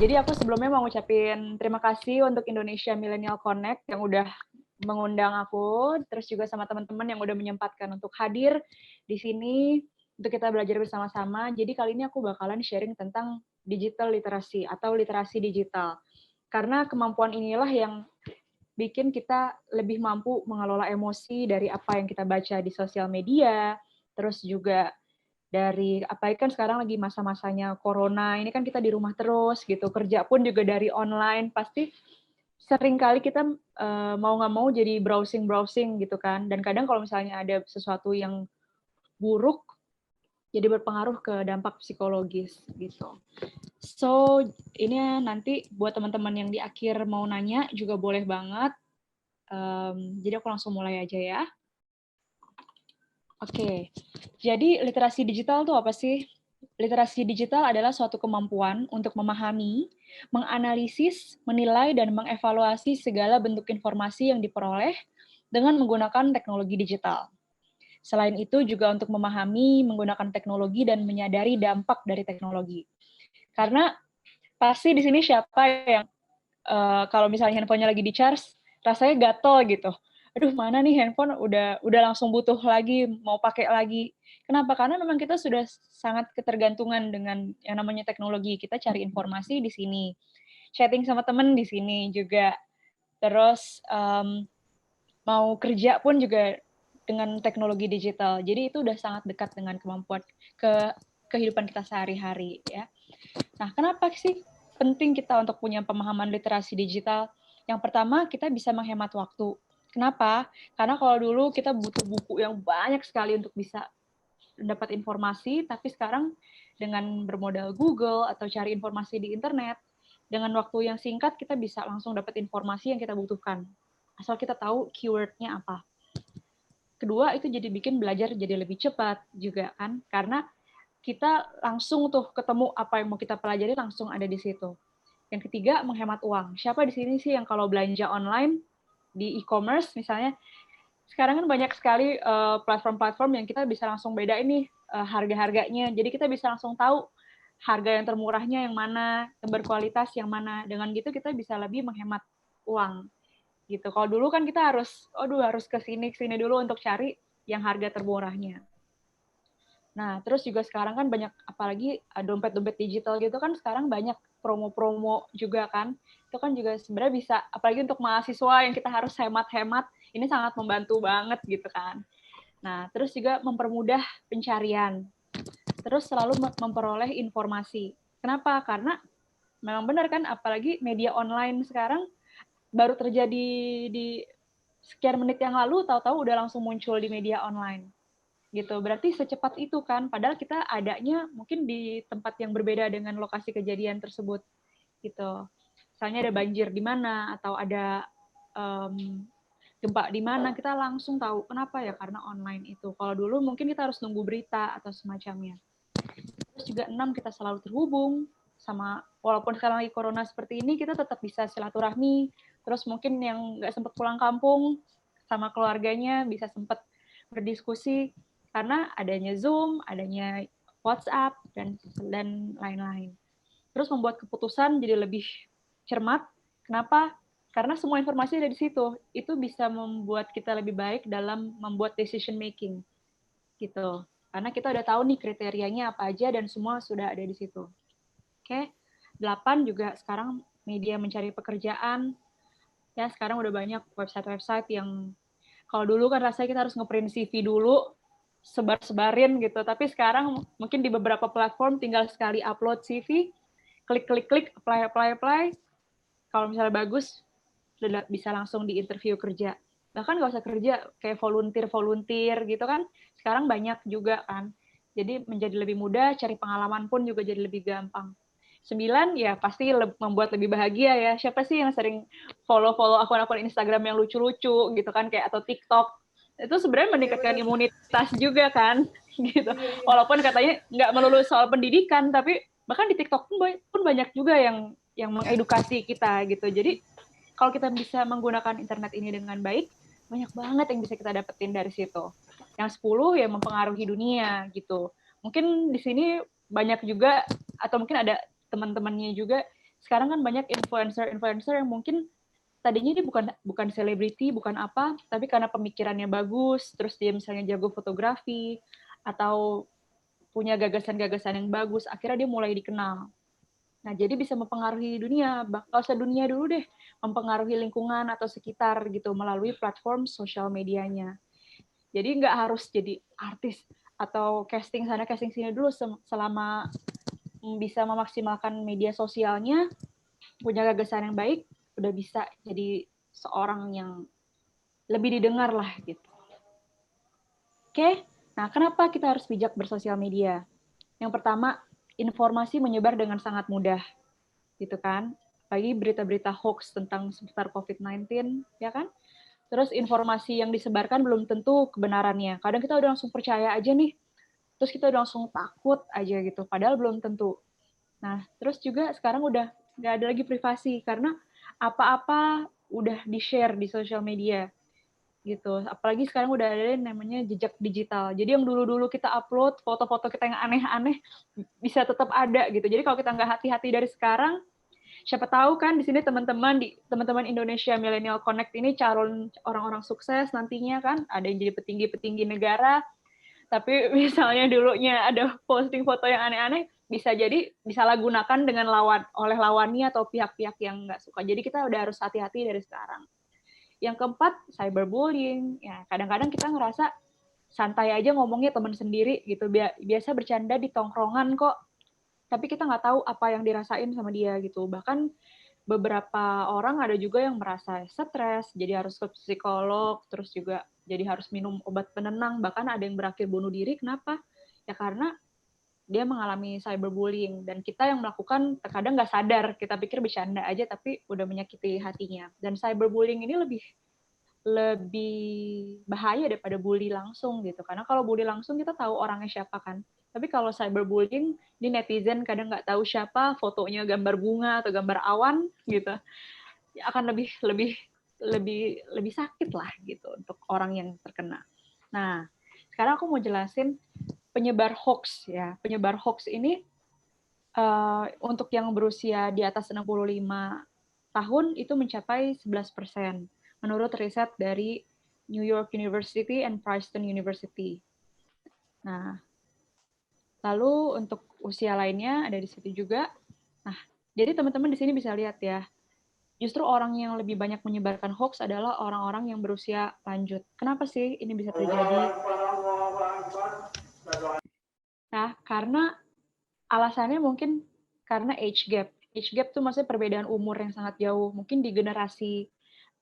Jadi aku sebelumnya mau ngucapin terima kasih untuk Indonesia Millennial Connect yang udah mengundang aku, terus juga sama teman-teman yang udah menyempatkan untuk hadir di sini untuk kita belajar bersama-sama. Jadi kali ini aku bakalan sharing tentang digital literasi atau literasi digital. Karena kemampuan inilah yang bikin kita lebih mampu mengelola emosi dari apa yang kita baca di sosial media, terus juga dari apalagi kan sekarang lagi masa-masanya corona, ini kan kita di rumah terus gitu, kerja pun juga dari online, pasti sering kali kita mau nggak mau jadi browsing gitu kan, dan kadang kalau misalnya ada sesuatu yang buruk, jadi berpengaruh ke dampak psikologis gitu. So, ini nanti buat teman-teman yang di akhir mau nanya juga boleh banget. Jadi aku langsung mulai aja ya. Oke, jadi literasi digital itu apa sih? Literasi digital adalah suatu kemampuan untuk memahami, menganalisis, menilai, dan mengevaluasi segala bentuk informasi yang diperoleh dengan menggunakan teknologi digital. Selain itu juga untuk memahami, menggunakan teknologi, dan menyadari dampak dari teknologi. Karena pasti di sini siapa yang kalau misalnya handphonenya lagi di-charge, rasanya gatel gitu. Aduh, mana nih handphone udah langsung butuh lagi, mau pakai lagi. Kenapa? Karena memang kita sudah sangat ketergantungan dengan yang namanya teknologi. Kita cari informasi di sini, chatting sama temen di sini juga. Terus mau kerja pun juga dengan teknologi digital. Jadi itu udah sangat dekat dengan kemampuan kehidupan kita sehari-hari ya. Nah, kenapa sih penting kita untuk punya pemahaman literasi digital? Yang pertama, kita bisa menghemat waktu. Kenapa? Karena kalau dulu kita butuh buku yang banyak sekali untuk bisa mendapat informasi, tapi sekarang dengan bermodal Google atau cari informasi di internet, dengan waktu yang singkat kita bisa langsung dapat informasi yang kita butuhkan. Asal kita tahu keyword-nya apa. Kedua, itu jadi bikin belajar jadi lebih cepat juga kan, karena kita langsung tuh ketemu apa yang mau kita pelajari langsung ada di situ. Yang ketiga, menghemat uang. Siapa di sini sih yang kalau belanja online di e-commerce misalnya, sekarang kan banyak sekali platform-platform yang kita bisa langsung beda ini harga-harganya. Jadi kita bisa langsung tahu harga yang termurahnya yang mana, yang berkualitas yang mana. Dengan gitu kita bisa lebih menghemat uang. Gitu. Kalau dulu kan kita harus ke sini dulu untuk cari yang harga termurahnya. Nah, terus juga sekarang kan banyak, apalagi dompet-dompet digital gitu kan sekarang banyak promo-promo juga kan. Itu kan juga sebenarnya bisa, apalagi untuk mahasiswa yang kita harus hemat-hemat, ini sangat membantu banget gitu kan. Nah, terus juga mempermudah pencarian. Terus selalu memperoleh informasi. Kenapa? Karena memang benar kan, apalagi media online sekarang baru terjadi di sekian menit yang lalu, tahu-tahu udah langsung muncul di media online gitu. Berarti secepat itu kan, padahal kita adanya mungkin di tempat yang berbeda dengan lokasi kejadian tersebut gitu. Misalnya ada banjir di mana atau ada gempa di mana, kita langsung tahu. Kenapa ya? Karena online itu. Kalau dulu mungkin kita harus nunggu berita atau semacamnya. Terus juga 6, kita selalu terhubung sama, walaupun sekarang lagi corona seperti ini, kita tetap bisa silaturahmi. Terus mungkin yang nggak sempat pulang kampung sama keluarganya bisa sempat berdiskusi karena adanya Zoom, adanya WhatsApp, dan lain-lain. Terus membuat keputusan jadi lebih cermat. Kenapa? Karena semua informasi ada di situ. Itu bisa membuat kita lebih baik dalam membuat decision making. Gitu. Karena kita udah tahu nih kriterianya apa aja dan semua sudah ada di situ. Oke. 8 juga sekarang media mencari pekerjaan. Ya, sekarang udah banyak website-website yang kalau dulu kan rasanya kita harus ngeprint CV dulu, sebar-sebarin gitu. Tapi sekarang mungkin di beberapa platform tinggal sekali upload CV, klik, apply. Kalau misalnya bagus, bisa langsung di interview kerja. Bahkan nggak usah kerja, kayak volunteer gitu kan. Sekarang banyak juga kan. Jadi menjadi lebih mudah, cari pengalaman pun juga jadi lebih gampang. 9, ya pasti membuat lebih bahagia ya. Siapa sih yang sering follow akun-akun Instagram yang lucu-lucu gitu kan, kayak atau TikTok. Itu sebenarnya meningkatkan imunitas juga kan, gitu. Walaupun katanya nggak melulu soal pendidikan, tapi bahkan di TikTok pun banyak juga yang mengedukasi kita gitu. Jadi kalau kita bisa menggunakan internet ini dengan baik, banyak banget yang bisa kita dapetin dari situ. Yang 10 ya mempengaruhi dunia gitu. Mungkin di sini banyak juga, atau mungkin ada teman-temannya juga sekarang kan banyak influencer yang mungkin tadinya dia bukan selebriti, bukan apa, tapi karena pemikirannya bagus, terus dia misalnya jago fotografi atau punya gagasan-gagasan yang bagus, akhirnya dia mulai dikenal. Nah, jadi bisa mempengaruhi dunia, nggak usah dunia dulu deh, mempengaruhi lingkungan atau sekitar gitu melalui platform sosial medianya. Jadi nggak harus jadi artis atau casting sana casting sini dulu, selama bisa memaksimalkan media sosialnya, punya gagasan yang baik, udah bisa jadi seorang yang lebih didengar lah gitu. Oke, nah kenapa kita harus bijak bersosial media? Yang pertama, informasi menyebar dengan sangat mudah, gitu kan? Apalagi berita-berita hoax tentang seputar COVID-19, ya kan? Terus informasi yang disebarkan belum tentu kebenarannya. Kadang kita udah langsung percaya aja nih, terus kita udah langsung takut aja gitu, padahal belum tentu. Nah, terus juga sekarang udah nggak ada lagi privasi, karena apa-apa udah di-share di sosial media gitu. Apalagi sekarang udah ada yang namanya jejak digital. Jadi yang dulu-dulu kita upload foto-foto kita yang aneh-aneh bisa tetap ada gitu. Jadi kalau kita nggak hati-hati dari sekarang, siapa tahu kan di sini teman-teman Indonesia Millennial Connect ini calon orang-orang sukses nantinya kan, ada yang jadi petinggi-petinggi negara, tapi misalnya dulunya ada posting foto yang aneh-aneh, bisa jadi disalahgunakan oleh lawannya atau pihak-pihak yang nggak suka. Jadi kita udah harus hati-hati dari sekarang. Yang keempat, cyberbullying. Ya, kadang-kadang kita ngerasa santai aja ngomongnya teman sendiri gitu. Biasa bercanda di tongkrongan kok. Tapi kita nggak tahu apa yang dirasain sama dia gitu. Bahkan beberapa orang ada juga yang merasa stres, jadi harus ke psikolog, terus juga jadi harus minum obat penenang. Bahkan ada yang berakhir bunuh diri. Kenapa? Ya karena dia mengalami cyberbullying, dan kita yang melakukan terkadang nggak sadar, kita pikir bercanda aja tapi udah menyakiti hatinya. Dan cyberbullying ini lebih lebih bahaya daripada bully langsung gitu, karena kalau bully langsung kita tahu orangnya siapa kan, tapi kalau cyberbullying di netizen kadang nggak tahu siapa, fotonya gambar bunga atau gambar awan gitu, ya akan lebih lebih lebih sakit lah gitu untuk orang yang terkena. Nah, sekarang aku mau jelasin penyebar hoax ya. Penyebar hoax ini untuk yang berusia di atas 65 tahun itu mencapai 11%, menurut riset dari New York University and Princeton University. Nah, lalu untuk usia lainnya ada di situ juga. Nah, jadi teman-teman di sini bisa lihat ya, justru orang yang lebih banyak menyebarkan hoax adalah orang-orang yang berusia lanjut. Kenapa sih ini bisa terjadi? Nah, karena alasannya mungkin karena age gap. Age gap tuh maksudnya perbedaan umur yang sangat jauh. Mungkin di generasi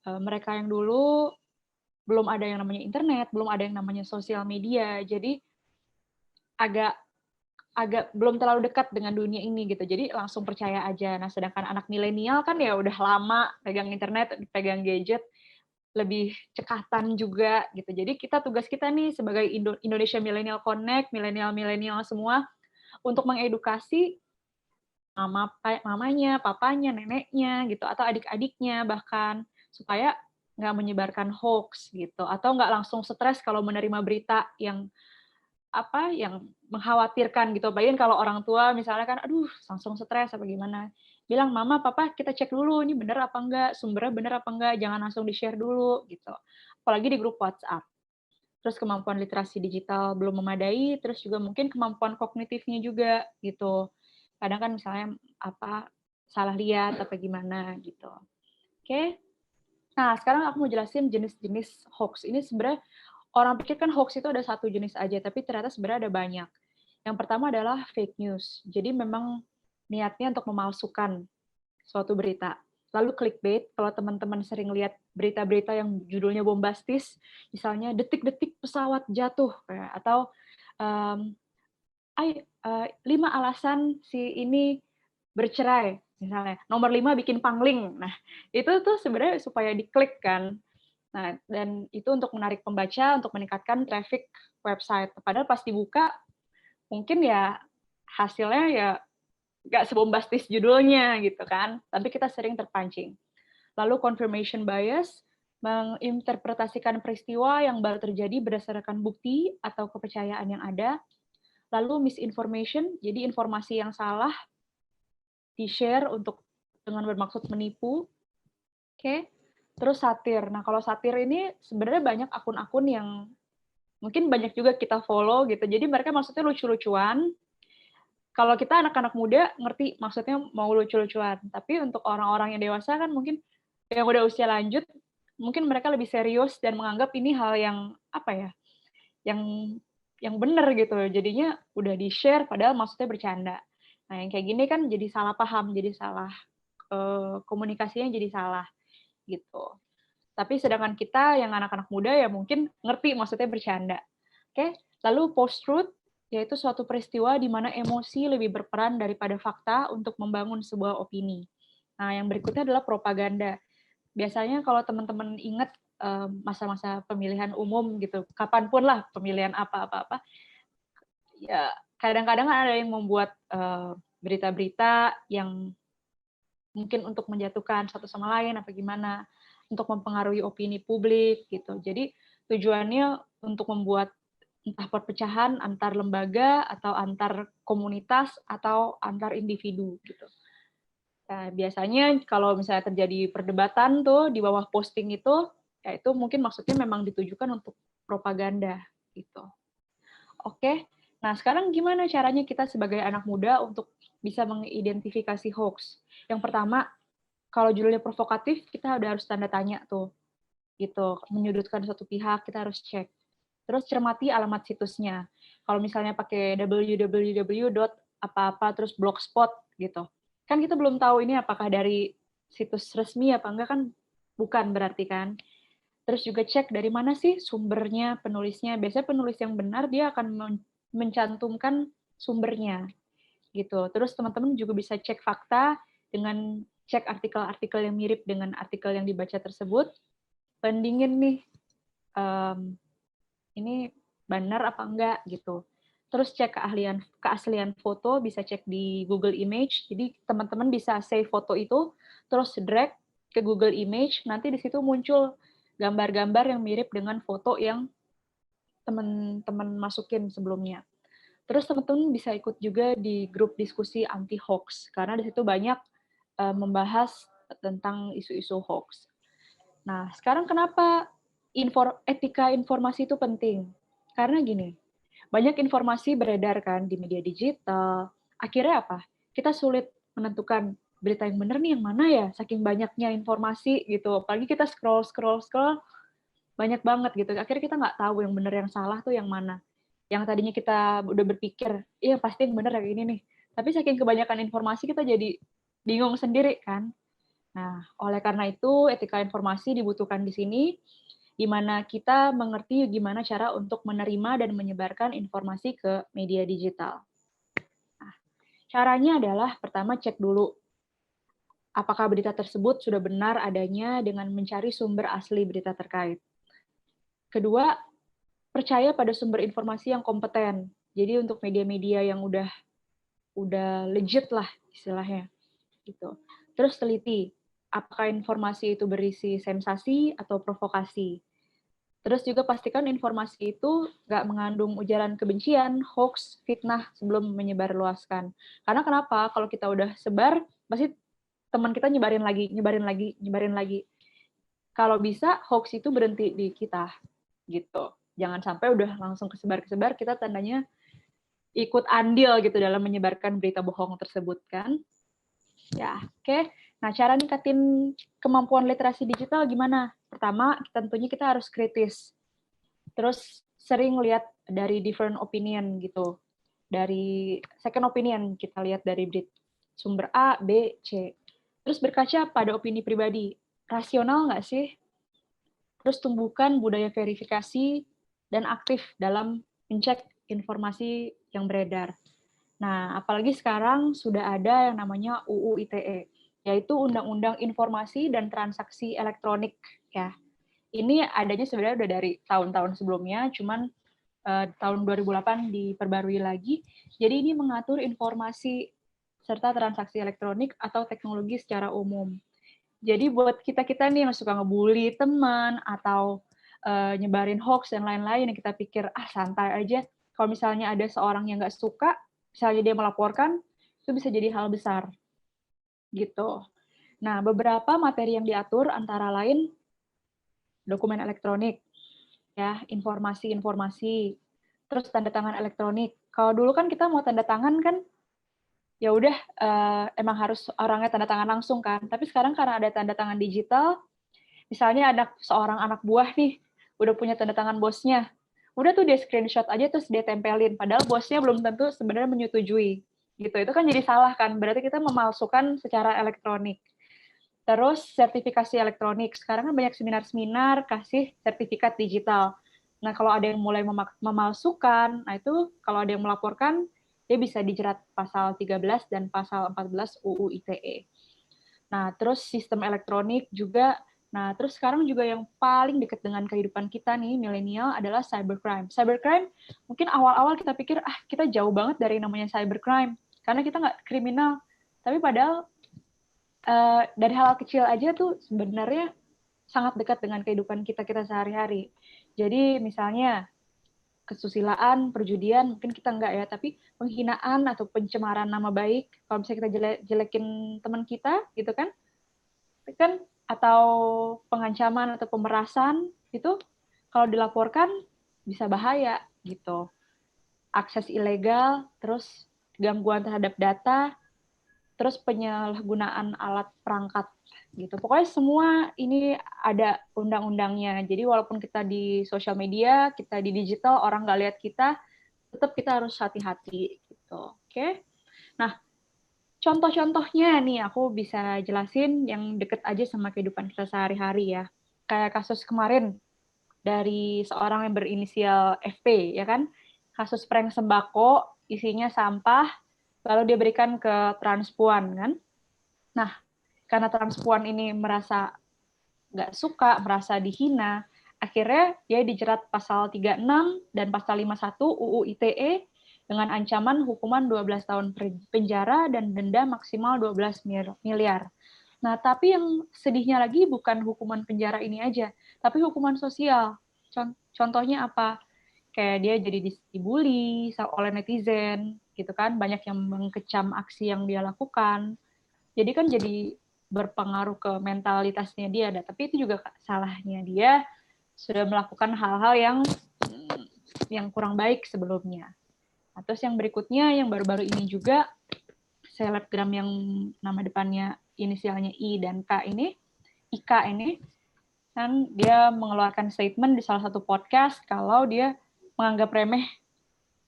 mereka yang dulu belum ada yang namanya internet, belum ada yang namanya sosial media. Jadi agak agak belum terlalu dekat dengan dunia ini gitu. Jadi langsung percaya aja. Nah, sedangkan anak milenial kan ya udah lama pegang internet, pegang gadget, lebih cekatan juga gitu. Jadi tugas kita nih sebagai Indonesia Millennial Connect, milenial semua, untuk mengedukasi mamanya, papanya, neneknya gitu, atau adik-adiknya bahkan, supaya nggak menyebarkan hoax gitu, atau nggak langsung stres kalau menerima berita yang yang mengkhawatirkan gitu. Apalagi kalau orang tua misalnya kan, aduh langsung stres apa gimana, bilang, mama, papa kita cek dulu ini bener apa enggak, sumbernya bener apa enggak, jangan langsung di-share dulu gitu. Apalagi di grup WhatsApp. Terus kemampuan literasi digital belum memadai, terus juga mungkin kemampuan kognitifnya juga gitu. Kadang kan misalnya salah lihat apa gimana gitu. Oke. Nah, sekarang aku mau jelasin jenis-jenis hoax. Ini sebenarnya orang pikir kan hoax itu ada satu jenis aja, tapi ternyata sebenarnya ada banyak. Yang pertama adalah fake news. Jadi memang niatnya untuk memalsukan suatu berita. Lalu clickbait, kalau teman-teman sering lihat berita-berita yang judulnya bombastis, misalnya detik-detik pesawat jatuh, atau um, 5 alasan si ini bercerai, misalnya. Nomor 5 bikin pangling. Nah, itu tuh sebenarnya supaya diklik kan. Nah, dan itu untuk menarik pembaca, untuk meningkatkan traffic website. Padahal pas dibuka, mungkin ya hasilnya ya nggak sebombastis judulnya gitu kan, tapi kita sering terpancing. Lalu confirmation bias, menginterpretasikan peristiwa yang baru terjadi berdasarkan bukti atau kepercayaan yang ada. Lalu misinformation, jadi informasi yang salah di-share untuk dengan bermaksud menipu. Oke. Terus satir. Nah, kalau satir ini sebenarnya banyak akun-akun yang mungkin banyak juga kita follow gitu. Jadi mereka maksudnya lucu-lucuan. Kalau kita anak-anak muda ngerti maksudnya mau lucu-lucuan. Tapi untuk orang-orang yang dewasa kan mungkin yang udah usia lanjut, mungkin mereka lebih serius dan menganggap ini hal yang apa ya? Yang benar gitu. Jadinya udah di-share padahal maksudnya bercanda. Nah, yang kayak gini kan jadi salah paham, jadi salah komunikasinya jadi salah gitu. Tapi sedangkan kita yang anak-anak muda ya mungkin ngerti maksudnya bercanda. Oke, lalu post-truth yaitu suatu peristiwa di mana emosi lebih berperan daripada fakta untuk membangun sebuah opini. Nah, yang berikutnya adalah propaganda. Biasanya kalau teman-teman ingat masa-masa pemilihan umum gitu, kapanpun lah pemilihan apa-apa-apa, ya kadang-kadang ada yang membuat berita-berita yang mungkin untuk menjatuhkan satu sama lain apa gimana, untuk mempengaruhi opini publik gitu. Jadi tujuannya untuk membuat entah perpecahan antar lembaga atau antar komunitas atau antar individu gitu. Nah, biasanya kalau misalnya terjadi perdebatan tuh di bawah posting itu, ya itu mungkin maksudnya memang ditujukan untuk propaganda gitu. Oke, nah sekarang gimana caranya kita sebagai anak muda untuk bisa mengidentifikasi hoax? Yang pertama, kalau judulnya provokatif, kita udah harus tanda tanya tuh, gitu. Menyudutkan suatu pihak, kita harus cek. Terus cermati alamat situsnya. Kalau misalnya pakai www. apa-apa terus blogspot gitu. Kan kita belum tahu ini apakah dari situs resmi apa enggak kan bukan berarti kan. Terus juga cek dari mana sih sumbernya, penulisnya. Biasanya penulis yang benar dia akan mencantumkan sumbernya gitu. Terus teman-teman juga bisa cek fakta dengan cek artikel-artikel yang mirip dengan artikel yang dibaca tersebut. Bandingin nih, ini benar apa enggak gitu. Terus cek keaslian foto, bisa cek di Google Image. Jadi teman-teman bisa save foto itu, terus drag ke Google Image, nanti di situ muncul gambar-gambar yang mirip dengan foto yang teman-teman masukin sebelumnya. Terus teman-teman bisa ikut juga di grup diskusi anti hoax karena di situ banyak membahas tentang isu-isu hoax. Nah, sekarang kenapa etika informasi itu penting? Karena gini, banyak informasi beredar kan di media digital. Akhirnya apa? Kita sulit menentukan berita yang benar nih yang mana ya, saking banyaknya informasi gitu. Apalagi kita scroll banyak banget gitu. Akhirnya kita nggak tahu yang benar yang salah tuh yang mana. Yang tadinya kita udah berpikir, iya pasti yang benar yang ini nih. Tapi saking kebanyakan informasi kita jadi bingung sendiri kan. Nah, oleh karena itu etika informasi dibutuhkan di sini, di mana kita mengerti gimana cara untuk menerima dan menyebarkan informasi ke media digital. Nah, caranya adalah pertama cek dulu apakah berita tersebut sudah benar adanya dengan mencari sumber asli berita terkait. Kedua, percaya pada sumber informasi yang kompeten. Jadi untuk media-media yang udah legit lah istilahnya gitu. Terus teliti apakah informasi itu berisi sensasi atau provokasi. Terus juga pastikan informasi itu nggak mengandung ujaran kebencian, hoax, fitnah sebelum menyebarluaskan. Karena kenapa? Kalau kita udah sebar, pasti teman kita nyebarin lagi, nyebarin lagi, nyebarin lagi. Kalau bisa, hoax itu berhenti di kita, gitu. Jangan sampai udah langsung kesebar-kesebar, kita tandanya ikut andil gitu dalam menyebarkan berita bohong tersebut kan. Ya, oke. Nah, cara ningkatin kemampuan literasi digital gimana? Pertama, tentunya kita harus kritis. Terus sering lihat dari different opinion gitu. Dari second opinion, kita lihat dari sumber A, B, C. Terus berkaca pada opini pribadi. Rasional nggak sih? Terus tumbuhkan budaya verifikasi dan aktif dalam mencek informasi yang beredar. Nah, apalagi sekarang sudah ada yang namanya UU ITE, yaitu Undang-Undang Informasi dan Transaksi Elektronik. Ya, ini adanya sebenarnya udah dari tahun-tahun sebelumnya, cuman tahun 2008 diperbarui lagi. Jadi ini mengatur informasi serta transaksi elektronik atau teknologi secara umum. Jadi buat kita-kita nih yang suka ngebully teman atau nyebarin hoax dan lain-lain yang kita pikir santai aja, kalau misalnya ada seorang yang nggak suka, misalnya dia melaporkan, itu bisa jadi hal besar gitu. Nah, beberapa materi yang diatur antara lain dokumen elektronik, ya, informasi-informasi, terus tanda tangan elektronik. Kalau dulu kan kita mau tanda tangan kan, ya udah emang harus orangnya tanda tangan langsung kan. Tapi sekarang karena ada tanda tangan digital, misalnya ada seorang anak buah nih, udah punya tanda tangan bosnya, udah tuh dia screenshot aja terus dia tempelin, padahal bosnya belum tentu sebenarnya menyetujui. Gitu, itu kan jadi salah kan, berarti kita memalsukan secara elektronik. Terus sertifikasi elektronik. Sekarang kan banyak seminar-seminar kasih sertifikat digital. Nah, kalau ada yang mulai memalsukan, nah itu kalau ada yang melaporkan, dia bisa dijerat pasal 13 dan pasal 14 UU ITE. Nah, terus sistem elektronik juga. Nah, terus sekarang juga yang paling dekat dengan kehidupan kita nih, milenial, adalah cybercrime. Cybercrime, mungkin awal-awal kita pikir, kita jauh banget dari namanya cybercrime, karena kita nggak kriminal. Tapi padahal dari hal kecil aja tuh sebenarnya sangat dekat dengan kehidupan kita sehari-hari. Jadi misalnya kesusilaan, perjudian, mungkin kita enggak ya, tapi penghinaan atau pencemaran nama baik, kalau misalnya kita jelekin teman kita, gitu kan, atau pengancaman atau pemerasan, itu kalau dilaporkan bisa bahaya, gitu. Akses ilegal, terus gangguan terhadap data, terus penyalahgunaan alat perangkat gitu. Pokoknya semua ini ada undang-undangnya. Jadi walaupun kita di sosial media, kita di digital, orang nggak lihat kita, tetap kita harus hati-hati gitu. Oke. Nah, contoh-contohnya nih aku bisa jelasin yang deket aja sama kehidupan kita sehari-hari ya. Kayak kasus kemarin dari seorang yang berinisial FP, ya kan? Kasus prank sembako, isinya sampah, lalu dia berikan ke transpuan, kan? Nah, karena transpuan ini merasa nggak suka, merasa dihina, akhirnya dia dijerat pasal 36 dan pasal 51 UU ITE dengan ancaman hukuman 12 tahun penjara dan denda maksimal 12 miliar. Nah, tapi yang sedihnya lagi bukan hukuman penjara ini aja, tapi hukuman sosial. Contohnya apa? Kayak dia jadi dibully oleh netizen, gitu kan, banyak yang mengkecam aksi yang dia lakukan. Jadi kan jadi berpengaruh ke mentalitasnya dia, tapi itu juga salahnya dia sudah melakukan hal-hal yang kurang baik sebelumnya. Nah, terus yang berikutnya, yang baru-baru ini juga, selebgram yang nama depannya inisialnya I dan K ini, Ika ini, kan dia mengeluarkan statement di salah satu podcast kalau dia menganggap remeh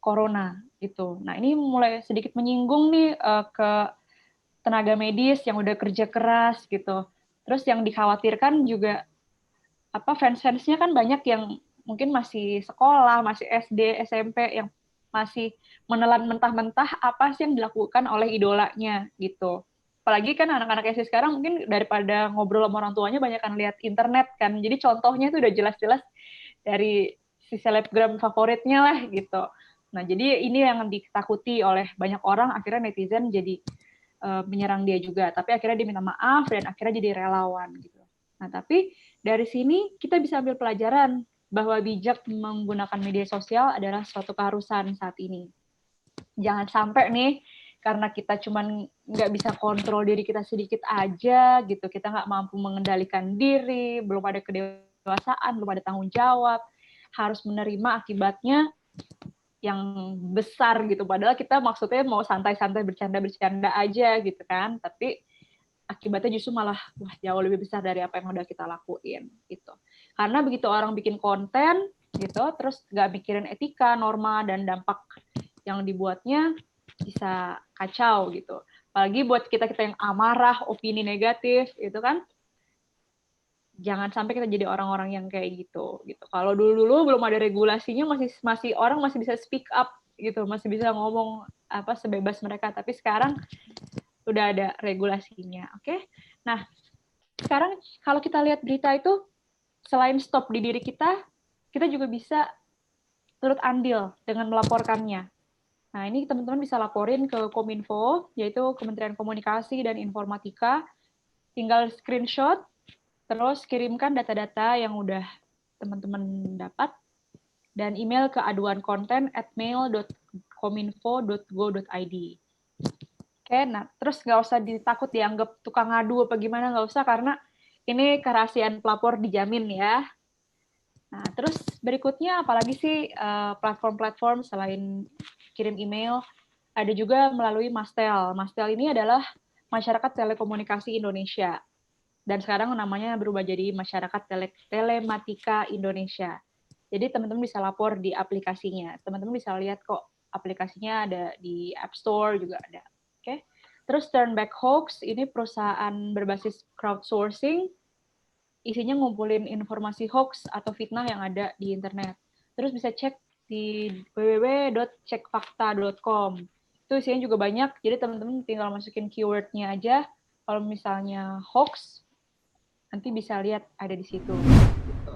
corona gitu. Nah, ini mulai sedikit menyinggung nih ke tenaga medis yang udah kerja keras gitu. Terus yang dikhawatirkan juga fans-fansnya kan banyak yang mungkin masih sekolah, masih SD, SMP yang masih menelan mentah-mentah apa sih yang dilakukan oleh idolanya gitu. Apalagi kan anak-anak SD sekarang mungkin daripada ngobrol sama orang tuanya banyak kan lihat internet kan. Jadi contohnya itu udah jelas-jelas dari si selebgram favoritnya lah gitu. Nah, jadi ini yang ditakuti oleh banyak orang, akhirnya netizen jadi menyerang dia juga. Tapi akhirnya dia minta maaf dan akhirnya jadi relawan gitu. Nah, tapi dari sini kita bisa ambil pelajaran bahwa bijak menggunakan media sosial adalah suatu keharusan saat ini. Jangan sampai nih, karena kita cuman nggak bisa kontrol diri kita sedikit aja, gitu, kita nggak mampu mengendalikan diri, belum ada kedewasaan, belum ada tanggung jawab, harus menerima akibatnya yang besar gitu. Padahal kita maksudnya mau santai-santai bercanda-bercanda aja gitu kan, tapi akibatnya justru malah jauh lebih besar dari apa yang udah kita lakuin gitu. Karena begitu orang bikin konten gitu, terus nggak mikirin etika, norma, dan dampak yang dibuatnya bisa kacau gitu. Apalagi buat kita-kita yang amarah, opini negatif gitu kan, jangan sampai kita jadi orang-orang yang kayak gitu. Kalau dulu-dulu belum ada regulasinya, masih orang masih bisa speak up gitu, masih bisa ngomong sebebas mereka. Tapi sekarang udah ada regulasinya, oke? Nah, sekarang kalau kita lihat berita itu, selain stop di diri kita juga bisa turut andil dengan melaporkannya. Nah, ini teman-teman bisa laporin ke Kominfo, yaitu Kementerian Komunikasi dan Informatika. Tinggal screenshot, terus kirimkan data-data yang udah teman-teman dapat, dan email ke aduankonten@mail.kominfo.go.id. Oke, nah terus nggak usah takut dianggap tukang ngadu apa gimana, nggak usah, karena ini kerahasiaan pelapor dijamin ya. Nah, terus berikutnya apalagi sih platform-platform selain kirim email, ada juga melalui Mastel. Mastel ini adalah Masyarakat Telekomunikasi Indonesia. Dan sekarang namanya berubah jadi Masyarakat Telematika Indonesia. Jadi teman-teman bisa lapor di aplikasinya. Teman-teman bisa lihat kok aplikasinya ada di App Store juga ada. Oke. Terus Turnback Hoax ini perusahaan berbasis crowdsourcing, isinya ngumpulin informasi hoax atau fitnah yang ada di internet. Terus bisa cek di www.cekfakta.com. Itu isinya juga banyak, jadi teman-teman tinggal masukin keyword-nya aja. Kalau misalnya hoax, nanti bisa lihat ada di situ. Gitu.